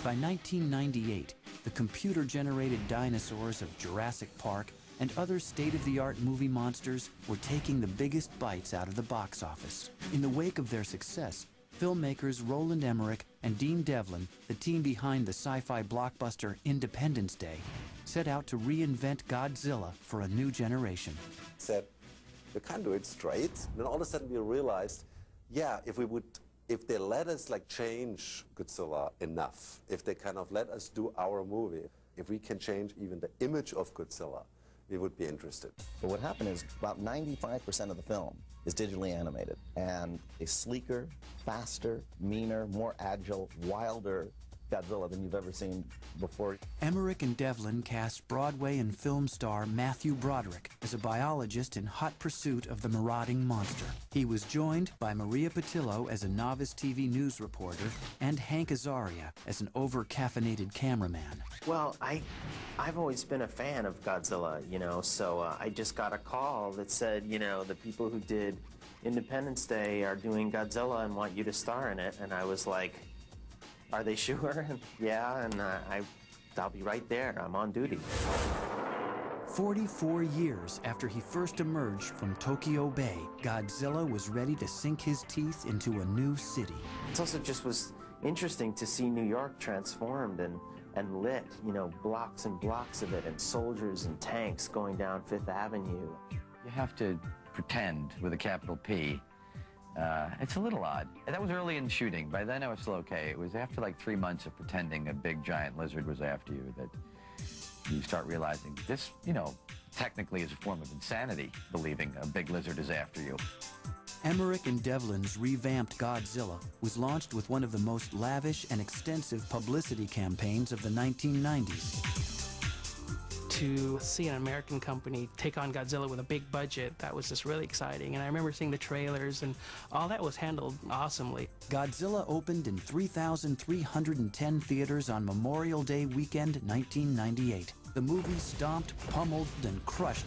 By 1998, the computer-generated dinosaurs of Jurassic Park and other state-of-the-art movie monsters were taking the biggest bites out of the box office. In the wake of their success, filmmakers Roland Emmerich and Dean Devlin, the team behind the sci-fi blockbuster Independence Day, set out to reinvent Godzilla for a new generation. Said, we can't do it straight. And then all of a sudden we realized, yeah, if they let us change Godzilla enough, if they kind of let us do our movie, if we can change even the image of Godzilla, we would be interested. But what happened is about 95% of the film is digitally animated, and a sleeker, faster, meaner, more agile, wilder Godzilla than you've ever seen before. Emmerich and Devlin cast Broadway and film star Matthew Broderick as a biologist in hot pursuit of the marauding monster. He was joined by Maria Patillo as a novice TV news reporter and Hank Azaria as an over-caffeinated cameraman. Well, I've always been a fan of Godzilla, so I just got a call that said, the people who did Independence Day are doing Godzilla and want you to star in it. And I was like, are they sure? And yeah, and I'll be right there. I'm on duty. 44 years after he first emerged from Tokyo Bay, Godzilla was ready to sink his teeth into a new city. It also just was interesting to see New York transformed and lit, blocks and blocks of it, and soldiers and tanks going down Fifth Avenue. You have to pretend with a capital P. It's a little odd. That was early in shooting. By then I was still okay. It was after 3 months of pretending a big giant lizard was after you that you start realizing this, technically is a form of insanity, believing a big lizard is after you. Emmerich and Devlin's revamped Godzilla was launched with one of the most lavish and extensive publicity campaigns of the 1990s. To see an American company take on Godzilla with a big budget, that was just really exciting. And I remember seeing the trailers, and all that was handled awesomely. Godzilla opened in 3,310 theaters on Memorial Day weekend 1998. The movie stomped, pummeled, and crushed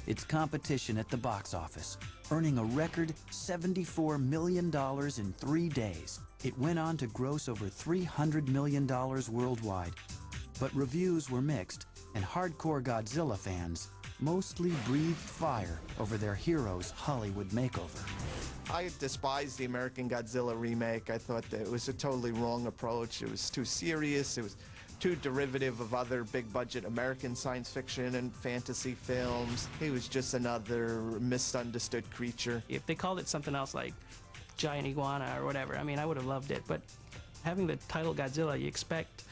its competition at the box office, earning a record $74 million in 3 days. It went on to gross over $300 million worldwide. But reviews were mixed, and hardcore Godzilla fans mostly breathed fire over their hero's Hollywood makeover. I despised the American Godzilla remake. I thought that it was a totally wrong approach. It was too serious. It was too derivative of other big-budget American science fiction and fantasy films. He was just another misunderstood creature. If they called it something else like Giant Iguana or whatever, I would have loved it. But having the title Godzilla, you expect,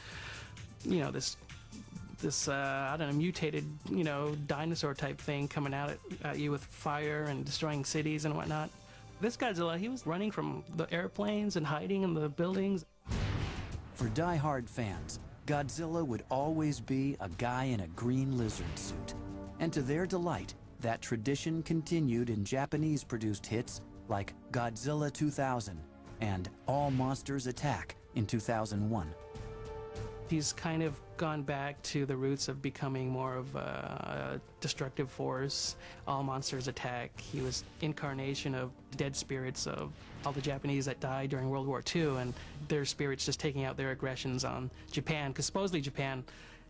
this I don't know, mutated, dinosaur type thing coming out at you with fire and destroying cities and whatnot. This Godzilla, he was running from the airplanes and hiding in the buildings. For die-hard fans, Godzilla would always be a guy in a green lizard suit. And to their delight, that tradition continued in Japanese-produced hits like Godzilla 2000 and All Monsters Attack in 2001. He's kind of gone back to the roots of becoming more of a destructive force. All Monsters Attack. He was incarnation of dead spirits of all the Japanese that died during World War II, and their spirits just taking out their aggressions on Japan, because supposedly Japan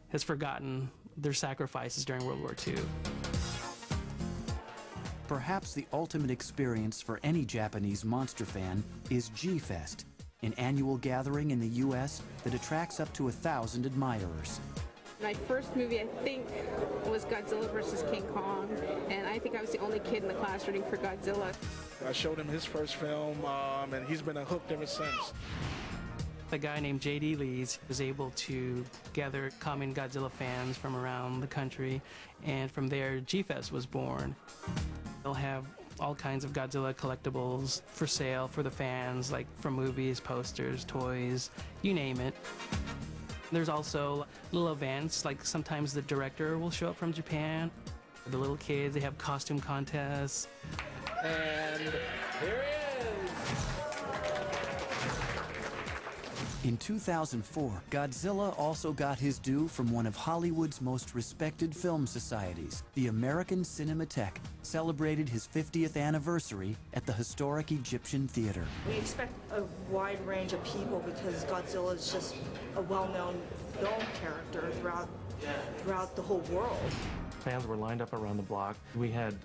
has forgotten their sacrifices during World War II. Perhaps the ultimate experience for any Japanese monster fan is G-Fest, an annual gathering in the U.S. that attracts up to 1,000 admirers. My first movie, I think, was Godzilla vs. King Kong, and I think I was the only kid in the class rooting for Godzilla. I showed him his first film, and he's been hooked ever since. A guy named J.D. Lees was able to gather common Godzilla fans from around the country, and from there, G-Fest was born. They'll have all kinds of Godzilla collectibles for sale for the fans, like from movies, posters, toys, you name it. There's also little events, like sometimes the director will show up from Japan. The little kids, they have costume contests. And here he is! In 2004, Godzilla also got his due from one of Hollywood's most respected film societies. The American Cinematheque celebrated his 50th anniversary at the historic Egyptian Theater. We expect a wide range of people because Godzilla is just a well-known film character throughout the whole world. Fans were lined up around the block. We had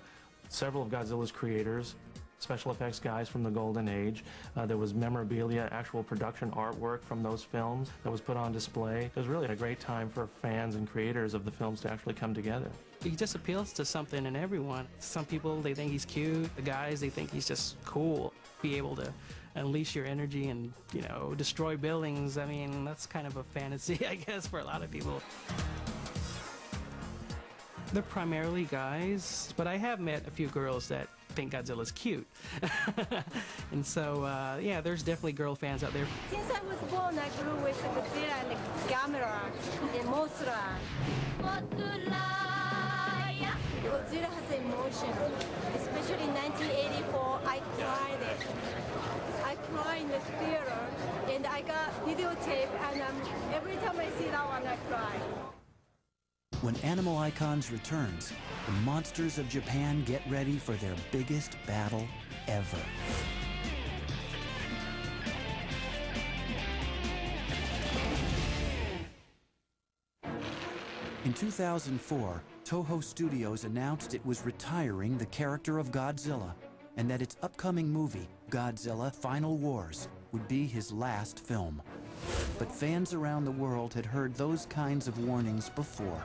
several of Godzilla's creators, special effects guys from the Golden Age. There was memorabilia, actual production artwork from those films that was put on display. It was really a great time for fans and creators of the films to actually come together. He just appeals to something in everyone. Some people, they think he's cute. The guys, they think he's just cool. Be able to unleash your energy and, you know, destroy buildings. I mean, that's kind of a fantasy, I guess, for a lot of people. They're primarily guys, but I have met a few girls that think Godzilla's cute. And so, yeah, there's definitely girl fans out there. Since I was born, I grew with Godzilla and Gamera and Mothra. Godzilla has emotion, especially in 1984, I cried it. I cried in the theater, and I got videotape, and every time I see that one, I cry. When Animal Icons returns, the monsters of Japan get ready for their biggest battle ever. In 2004, Toho Studios announced it was retiring the character of Godzilla and that its upcoming movie, Godzilla Final Wars, would be his last film. But fans around the world had heard those kinds of warnings before.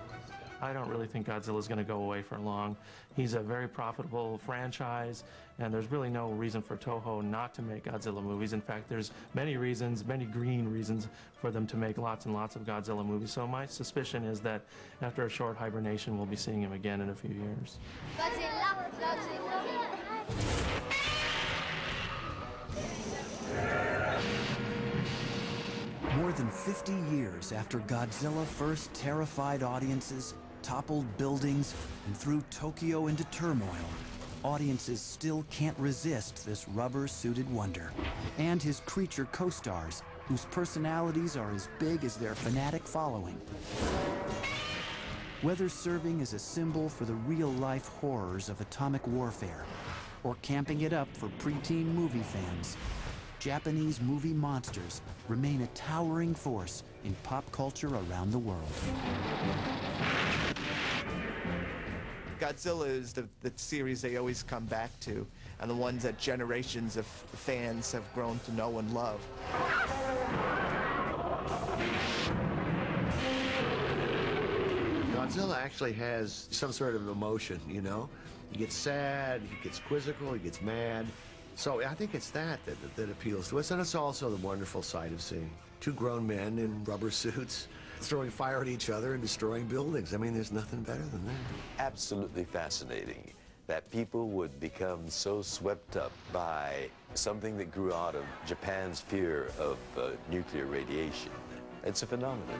I don't really think Godzilla's going to go away for long. He's a very profitable franchise, and there's really no reason for Toho not to make Godzilla movies. In fact, there's many reasons, many green reasons, for them to make lots and lots of Godzilla movies. So my suspicion is that after a short hibernation, we'll be seeing him again in a few years. Godzilla, Godzilla. More than 50 years after Godzilla first terrified audiences, toppled buildings, and threw Tokyo into turmoil, audiences still can't resist this rubber-suited wonder. And his creature co-stars, whose personalities are as big as their fanatic following. Whether serving as a symbol for the real-life horrors of atomic warfare, or camping it up for preteen movie fans, Japanese movie monsters remain a towering force in pop culture around the world. Godzilla is the series they always come back to, and the ones that generations of fans have grown to know and love. Godzilla actually has some sort of emotion, you know? He gets sad, he gets quizzical, he gets mad. So I think it's that appeals to us, and it's also the wonderful sight of seeing two grown men in rubber suits throwing fire at each other and destroying buildings. I mean, there's nothing better than that. Absolutely fascinating that people would become so swept up by something that grew out of Japan's fear of nuclear radiation. It's a phenomenon.